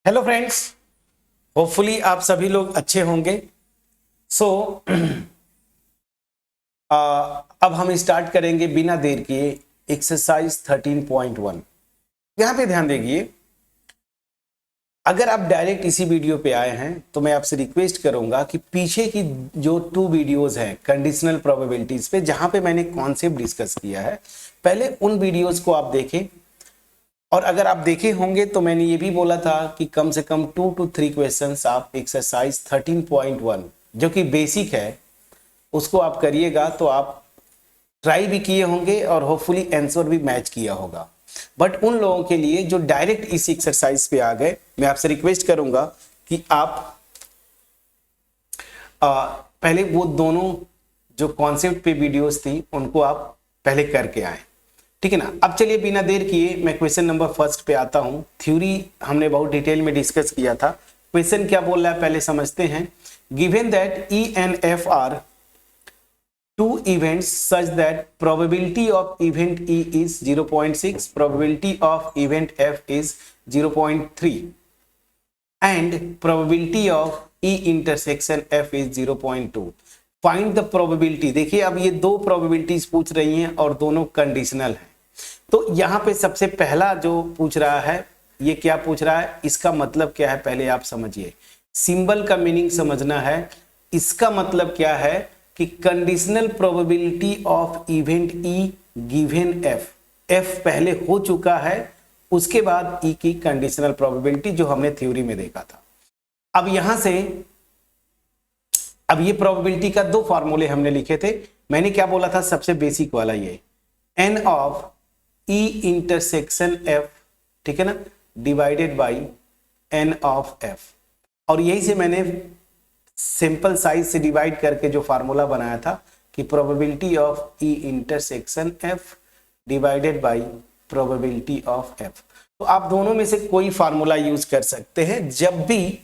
Hello friends, hopefully आप सभी लोग अच्छे होंगे। सो अब हम स्टार्ट करेंगे बिना देर किए एक्सरसाइज 13.1। यहां पे ध्यान देंगे, अगर आप डायरेक्ट इसी वीडियो पे आए हैं तो मैं आपसे रिक्वेस्ट करूंगा कि पीछे की जो 2 वीडियोस हैं कंडीशनल प्रोबेबिलिटीज पे, जहां पे मैंने कॉन्सेप्ट डिस्कस किया है, पहले उन वीडियोस को आप देखें। और अगर आप देखे होंगे तो मैंने ये भी बोला था कि कम से कम 2 to 3 क्वेश्चंस आप एक्सरसाइज 13.1 जो कि बेसिक है उसको आप करिएगा, तो आप ट्राई भी किए होंगे और होपफुली आंसर भी मैच किया होगा। बट उन लोगों के लिए जो डायरेक्ट इस एक्सरसाइज पे आ गए, मैं आपसे रिक्वेस्ट करूंगा कि आप पहले वो दोनों जो कॉन्सेप्ट पे वीडियोस थी उनको आप पहले करके आए, ठीक है ना। अब चलिए बिना देर किए मैं क्वेश्चन नंबर फर्स्ट पे आता हूं। थ्योरी हमने बहुत डिटेल में डिस्कस किया था। क्वेश्चन क्या बोल रहा है पहले समझते हैं। Given that E and F R two events such that probability of event E is 0.6, probability of event F is 0.3 and probability of E intersection F is 0.2. Find the probability। देखिए अब ये दो probabilities पूछ रही हैं और दोनों conditional हैं। तो यहाँ पे सबसे पहला जो पूछ रहा है, ये क्या पूछ रहा है, इसका मतलब क्या है पहले आप समझिए। सिंबल का मीनिंग समझना है। इसका मतलब क्या है कि conditional probability of event E given F, F पहले हो चुका है, उसके बाद ई की कंडीशनल प्रोबेबिलिटी जो हमने थ्योरी में देखा था। अब यहां से अब ये प्रोबेबिलिटी का दो फार्मूले हमने लिखे थे। मैंने क्या बोला था, सबसे बेसिक वाला ये N of E intersection F, ठीक है ना, divided by N of F. और यही से मैंने सिंपल साइज से डिवाइड करके जो फार्मूला बनाया था कि probability of E intersection F divided by probability of F. तो आप दोनों में से कोई फार्मूला यूज कर सकते हैं जब भी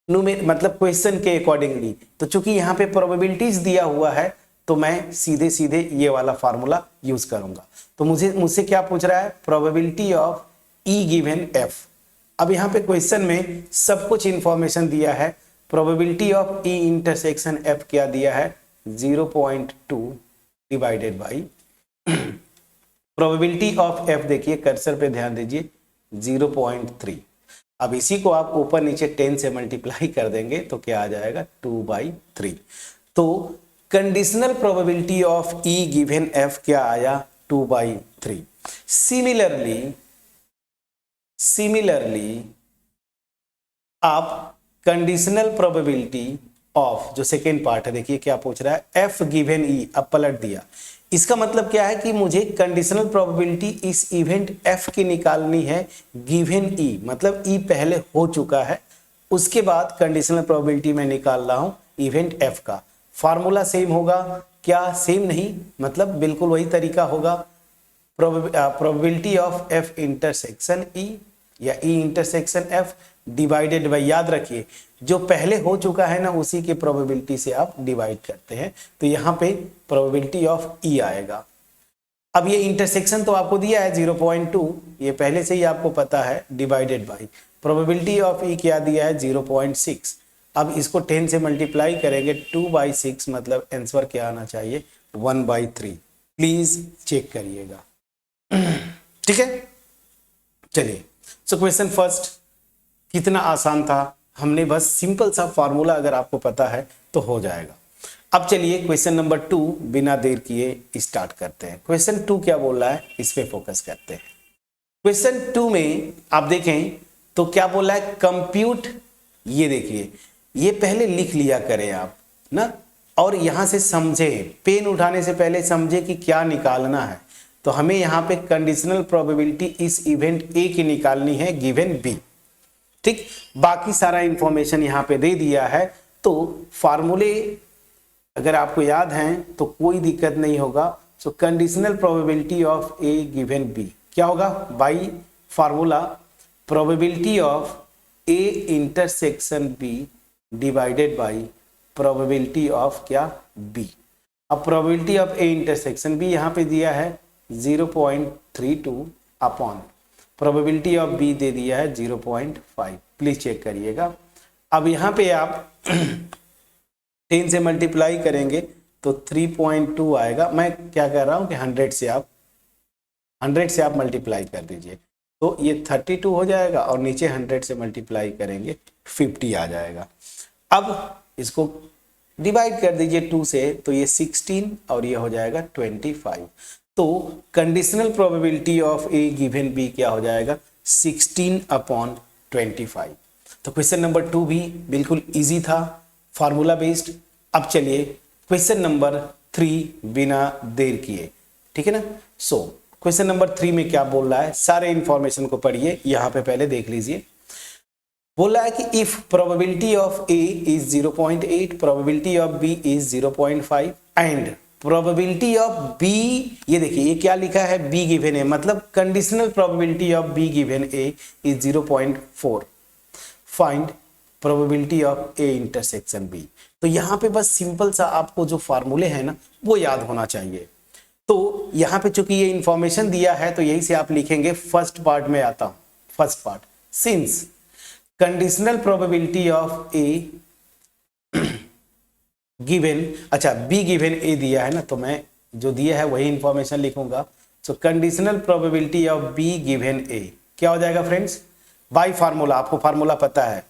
मतलब क्वेश्चन के अकॉर्डिंगली। तो चूंकि यहाँ पे प्रोबेबिलिटीज दिया हुआ है तो मैं सीधे सीधे ये वाला फार्मूला यूज करूंगा। तो मुझसे क्या पूछ रहा है, probability of E given F. अब यहाँ पे क्वेश्चन में सब कुछ इंफॉर्मेशन दिया है। Probability of E intersection F क्या दिया है, 0.2 divided by probability of F, देखिए कर्सर पे ध्यान दीजिए, 0.3। अब इसी को आप ऊपर नीचे 10 से मल्टीप्लाई कर देंगे तो क्या आ जाएगा, 2/3। तो conditional probability of E given F क्या आया, 2/3। सिमिलरली आप कंडीशनल प्रोबेबिलिटी ऑफ जो सेकेंड पार्ट है, देखिए क्या पूछ रहा है, एफ गिवन ई। अब पलट दिया, इसका मतलब क्या है कि मुझे कंडीशनल प्रोबेबिलिटी इस इवेंट एफ की निकालनी है गिवन ई, मतलब ई पहले हो चुका है, उसके बाद कंडीशनल प्रोबेबिलिटी मैं निकाल रहा हूं इवेंट एफ का। फार्मूला सेम होगा क्या, सेम नहीं, मतलब बिल्कुल वही तरीका होगा। Probability of F intersection E या E intersection F divided by, याद रखिए जो पहले हो चुका है ना उसी के प्रोबेबिलिटी से आप डिवाइड करते हैं, तो यहां पे प्रोबेबिलिटी ऑफ ई आएगा। अब ये इंटरसेक्शन तो आपको दिया है 0.2, ये पहले से ही आपको पता है, डिवाइडेड बाई प्रोबेबिलिटी ऑफ ई क्या दिया है, 0.6। अब इसको 10 से मल्टीप्लाई करेंगे, 2/6, मतलब आंसर क्या आना चाहिए, 1/3। प्लीज चेक करिएगा, ठीक है। चलिए, सो क्वेश्चन फर्स्ट कितना आसान था, हमने बस सिंपल सा फार्मूला अगर आपको पता है तो हो जाएगा। अब चलिए क्वेश्चन नंबर 2 बिना देर किए स्टार्ट करते हैं। क्वेश्चन 2 क्या बोल रहा है, इस पे फोकस करते हैं। क्वेश्चन 2 में आप देखें तो क्या बोल रहा है, कंप्यूट। ये देखिए, ये पहले लिख लिया करें आप ना, और यहां से समझे, पेन उठाने से पहले समझे कि क्या निकालना है। तो हमें यहाँ पे कंडीशनल प्रोबेबिलिटी इस इवेंट ए की निकालनी है गिवन बी, ठीक। बाकी सारा इंफॉर्मेशन यहाँ पे दे दिया है, तो फार्मूले अगर आपको याद हैं तो कोई दिक्कत नहीं होगा। So conditional probability of A given B क्या होगा, by formula probability of A intersection B divided by probability of क्या, बी। अब probability of A intersection B यहाँ पे दिया है 0.32 अपॉन प्रोबेबिलिटी ऑफ बी दे दिया है 0.5, प्लीज चेक करिएगा। अब यहाँ पे आप 10 से मल्टीप्लाई करेंगे तो 3.2 आएगा। मैं क्या कर रहा हूँ कि 100 से आप मल्टीप्लाई कर दीजिए तो ये 32 हो जाएगा और नीचे 100 से मल्टीप्लाई करेंगे 50 आ जाएगा। अब इसको डिवाइड कर दीजिए 2 से तो ये 16 और ये हो जाएगा 25। तो conditional probability of A given B क्या हो जाएगा 16/25। तो क्वेश्चन नंबर 2 भी बिल्कुल इजी था, फार्मूला बेस्ड। अब चलिए क्वेश्चन नंबर 3 बिना देर किए, ठीक है ना। सो क्वेश्चन नंबर 3 में क्या बोल रहा है, सारे इंफॉर्मेशन को पढ़िए, यहां पे पहले देख लीजिए। बोल रहा है कि if probability of A is 0.8, probability of B is 0.5 and probability of B, ये देखिए ये क्या लिखा है, बी गिवन ए, मतलब conditional probability of B given A is 0.4, find probability of A intersection B. तो यहां पे बस सिंपल सा आपको जो फार्मूले हैं ना वो याद होना चाहिए। तो यहां पे चूंकि ये इंफॉर्मेशन दिया है तो यही से आप लिखेंगे, फर्स्ट पार्ट में आता हूं, first part, since conditional probability of A given, अच्छा बी गिवन ए दिया है ना, तो मैं जो दिया है वही इंफॉर्मेशन लिखूंगा। So conditional probability of B given A क्या हो जाएगा फ्रेंड्स, बाय फार्मूला, आपको फार्मूला पता है,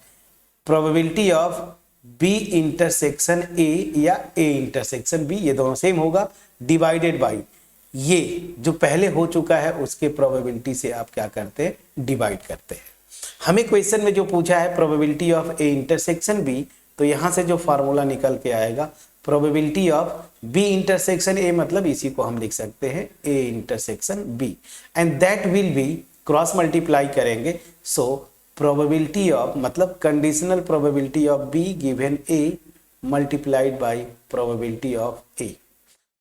probability of B intersection A या ए इंटरसेक्शन बी, ये दोनों सेम होगा, डिवाइडेड बाय ये जो पहले हो चुका है उसके प्रोबेबिलिटी से आप क्या करते हैं, डिवाइड करते हैं। हमें क्वेश्चन में जो पूछा है probability of A intersection B, तो यहां से जो फार्मूला निकल के आएगा probability of B intersection A, मतलब इसी को हम लिख सकते हैं A intersection B, and that will be, cross multiply करेंगे, सो प्रोबेबिलिटी ऑफ, मतलब conditional probability of B given A multiplied by probability of A.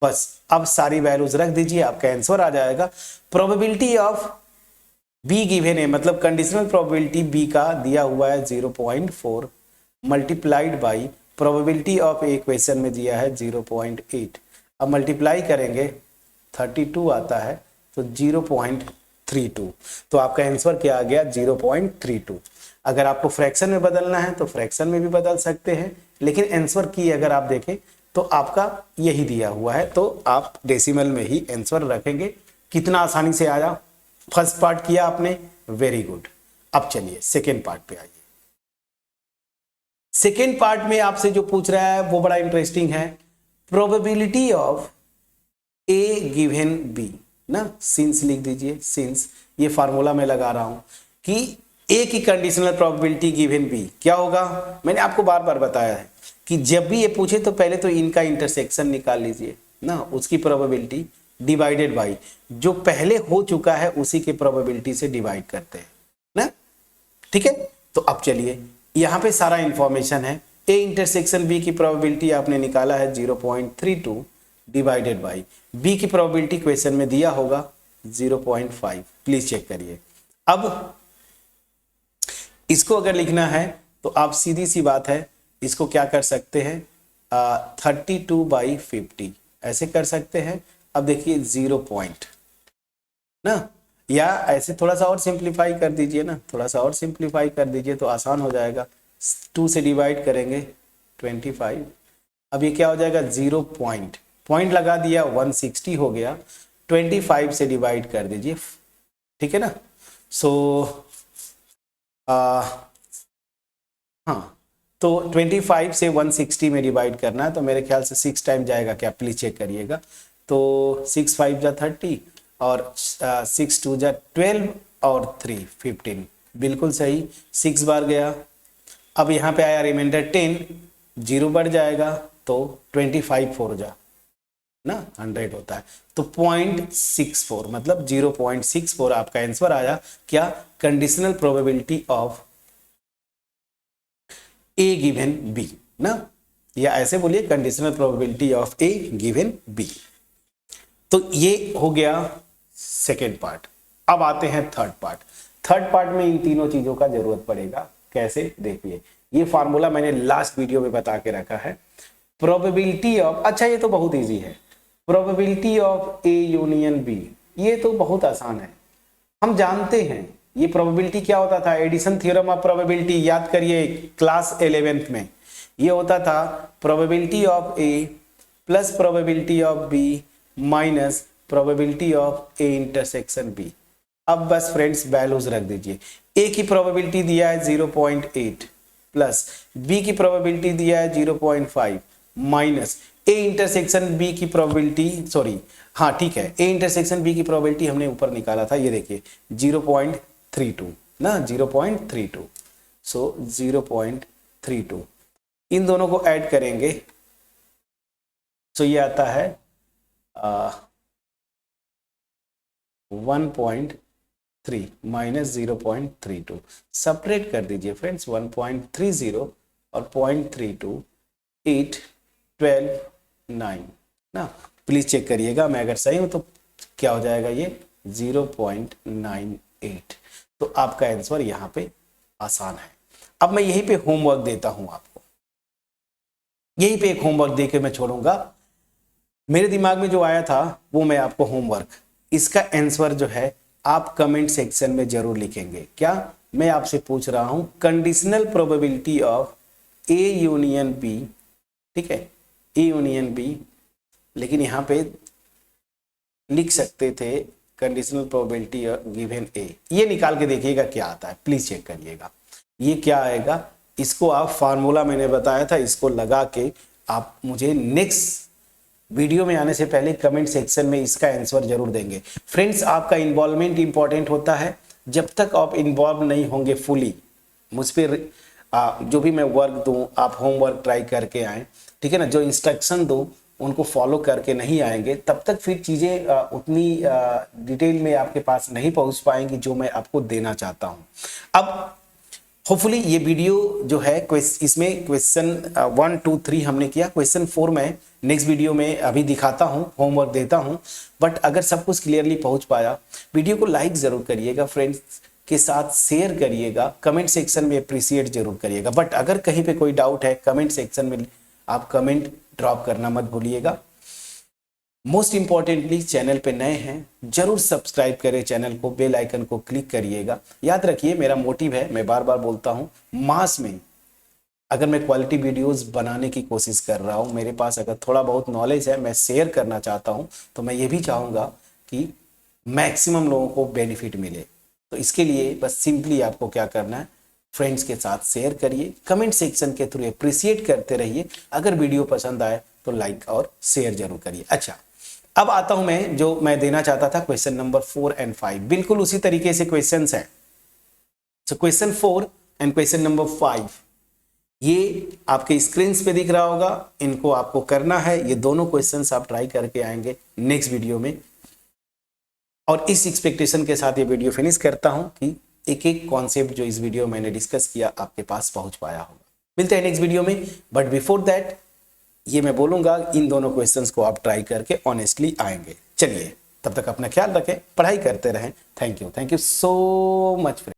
बस अब सारी वैल्यूज रख दीजिए, आपका आंसर आ जाएगा। Probability of B given A, मतलब कंडीशनल प्रोबेबिलिटी बी का दिया हुआ है 0.4 multiplied by probability of A question में दिया है 0.8। अब मल्टीप्लाई करेंगे 32 आता है तो 0.32, तो आपका आंसर क्या आ गया 0.32। अगर आपको फ्रैक्शन में बदलना है तो फ्रैक्शन में भी बदल सकते हैं, लेकिन आंसर की अगर आप देखें तो आपका यही दिया हुआ है, तो आप डेसिमल में ही आंसर रखेंगे। कितना आसानी से आया, फर्स्ट पार्ट किया आपने, वेरी गुड। अब चलिए सेकेंड पार्ट पे आइए। सेकेंड पार्ट में आपसे जो पूछ रहा है वो बड़ा इंटरेस्टिंग है, probability of A given B ना, सिंस लिख दीजिए, सिंस ये फार्मूला मैं लगा रहा हूं कि ए की कंडीशनल प्रोबेबिलिटी गिवन बी क्या होगा। मैंने आपको बार बार बताया है कि जब भी ये पूछे तो पहले तो इनका इंटरसेक्शन निकाल लीजिए ना, उसकी प्रोबेबिलिटी डिवाइडेड बाई जो पहले हो चुका है उसी के प्रोबेबिलिटी से डिवाइड करते हैं ना, ठीक है। तो अब चलिए यहाँ पे सारा इंफॉर्मेशन है, ए इंटरसेक्शन बी की प्रोबेबिलिटी आपने निकाला है 0.32 डिवाइडेड बाई बी की प्रोबेबिलिटी क्वेश्चन में दिया होगा 0.5, प्लीज चेक करिए। अब इसको अगर लिखना है तो आप सीधी सी बात है, इसको क्या कर सकते हैं 32/50 ऐसे कर सकते हैं। अब देखिए 0 पॉइंट ना, या ऐसे थोड़ा सा और सिंप्लीफाई कर दीजिए ना, थोड़ा सा और सिंप्लीफाई कर दीजिए तो आसान हो जाएगा। 2 से डिवाइड करेंगे 25, अब ये क्या हो जाएगा 0 पॉइंट, पॉइंट लगा दिया 160 हो गया, 25 से डिवाइड कर दीजिए, ठीक है ना। सो हाँ, तो 25 से 160 में डिवाइड करना है तो मेरे ख्याल से 6 टाइम जाएगा क्या, प्लीज चेक करिएगा। तो 6 5 जा 30 और 6 2 जा 12 और 3 15, बिल्कुल सही, 6 बार गया। अब यहाँ पे आया रिमाइंडर 10, 0 बढ़ जाएगा तो 25 4 जा ना 100 होता है, तो 0.64 मतलब 0.64 आपका आंसर आया क्या, conditional probability of A given B ना, या ऐसे बोलिए conditional probability of A given B. तो ये हो गया सेकेंड पार्ट। अब आते हैं थर्ड पार्ट। थर्ड पार्ट में इन तीनों चीजों का जरूरत पड़ेगा, कैसे देखिए, ये फार्मूला मैंने लास्ट वीडियो में बता के रखा है। प्रोबेबिलिटी ऑफ, अच्छा ये तो बहुत इजी है, probability of A union B, ये तो बहुत आसान है। हम जानते हैं ये प्रोबेबिलिटी क्या होता था, एडिशन थ्योरम ऑफ प्रोबेबिलिटी याद करिए क्लास 11th में, ये होता था probability of A plus probability of B minus probability of A intersection B. अब बस फ्रेंड्स वैल्यूज रख दीजिए, ए की प्रोबेबिलिटी दिया है 0.8 प्लस बी की प्रोबेबिलिटी दिया है 0.5 माइनस ए इंटरसेक्शन बी की प्रोबेबिलिटी, सॉरी हाँ ठीक है, ए इंटरसेक्शन बी की प्रोबेबिलिटी हमने ऊपर निकाला था, ये देखिए 0.32 ना, 0.32, सो 0.32 इन दोनों को ऐड करेंगे सो ये आता है 1.3 माइनस 0.32, सेपरेट कर दीजिए फ्रेंड्स 1.30 और 0.32 8 12 9 ना, प्लीज चेक करिएगा, मैं अगर सही हूं तो क्या हो जाएगा ये 0.98। तो आपका आंसर यहां पे आसान है। अब मैं यहीं पे होमवर्क देता हूं आपको, यहीं पे एक होमवर्क देके मैं छोड़ूंगा, मेरे दिमाग में जो आया था वो मैं आपको होमवर्क, इसका आंसर जो है आप कमेंट सेक्शन में जरूर लिखेंगे। क्या मैं आपसे पूछ रहा हूं, conditional probability of A union B, ठीक है, ए यूनियन बी, लेकिन यहां पे लिख सकते थे कंडीशनल प्रोबेबिलिटी गिवन ए, ये निकाल के देखिएगा क्या आता है, प्लीज चेक करिएगा ये क्या आएगा। इसको आप फार्मूला मैंने बताया था, इसको लगा के आप मुझे नेक्स्ट वीडियो में आने से पहले कमेंट सेक्शन में इसका आंसर जरूर देंगे। फ्रेंड्स आपका इन्वॉल्वमेंट इंपॉर्टेंट होता है, जब तक आप इन्वॉल्व नहीं होंगे फुली मुझ पर, जो भी मैं वर्क दूं आप होमवर्क ट्राई करके आएँ, ठीक है ना, जो इंस्ट्रक्शन दूं उनको फॉलो करके नहीं आएंगे तब तक फिर चीज़ें उतनी डिटेल में आपके पास नहीं पहुंच पाएंगी जो मैं आपको देना चाहता हूं। अब होपफुली ये वीडियो जो है इसमें क्वेश्चन 1 2 3 हमने किया, क्वेश्चन 4 में नेक्स्ट वीडियो में अभी दिखाता हूं, होमवर्क देता हूं, बट अगर सब कुछ क्लियरली पहुंच पाया, वीडियो को लाइक जरूर करिएगा, फ्रेंड्स के साथ शेयर करिएगा, कमेंट सेक्शन में अप्रिशिएट जरूर करिएगा, बट अगर कहीं पे कोई डाउट है कमेंट सेक्शन में आप कमेंट ड्रॉप करना मत भूलिएगा। मोस्ट इंपॉर्टेंटली चैनल पे नए हैं जरूर सब्सक्राइब करें चैनल को, बेल आइकन को क्लिक करिएगा। याद रखिए मेरा मोटिव है, मैं बार बार बोलता हूं, मास में अगर मैं क्वालिटी वीडियोस बनाने की कोशिश कर रहा हूं, मेरे पास अगर थोड़ा बहुत नॉलेज है मैं शेयर करना चाहता हूं, तो मैं ये भी चाहूँगा कि मैक्सिमम लोगों को बेनिफिट मिले। तो इसके लिए बस सिंपली आपको क्या करना है, फ्रेंड्स के साथ शेयर करिए, कमेंट सेक्शन के थ्रू अप्रिशिएट करते रहिए, अगर वीडियो पसंद आए तो लाइक और शेयर जरूर करिए। अच्छा अब आता हूं मैं जो मैं देना चाहता था, क्वेश्चन नंबर 4 एंड 5 बिल्कुल उसी तरीके से क्वेश्चंस हैं। So question 4 and question number 5 ये आपके स्क्रीन पे दिख रहा होगा, इनको आपको करना है, ये दोनों क्वेश्चंस आप ट्राई करके आएंगे नेक्स्ट वीडियो में, और इस एक्सपेक्टेशन के साथ ये वीडियो फिनिश करता हूं कि एक एक कॉन्सेप्ट जो इस वीडियो मैंने डिस्कस किया आपके पास पहुंच पाया होगा। मिलते हैं नेक्स्ट वीडियो में, बट बिफोर दैट ये मैं बोलूंगा इन दोनों क्वेश्चंस को आप ट्राई करके ऑनेस्टली आएंगे। चलिए तब तक अपना ख्याल रखें, पढ़ाई करते रहें। Thank you so much.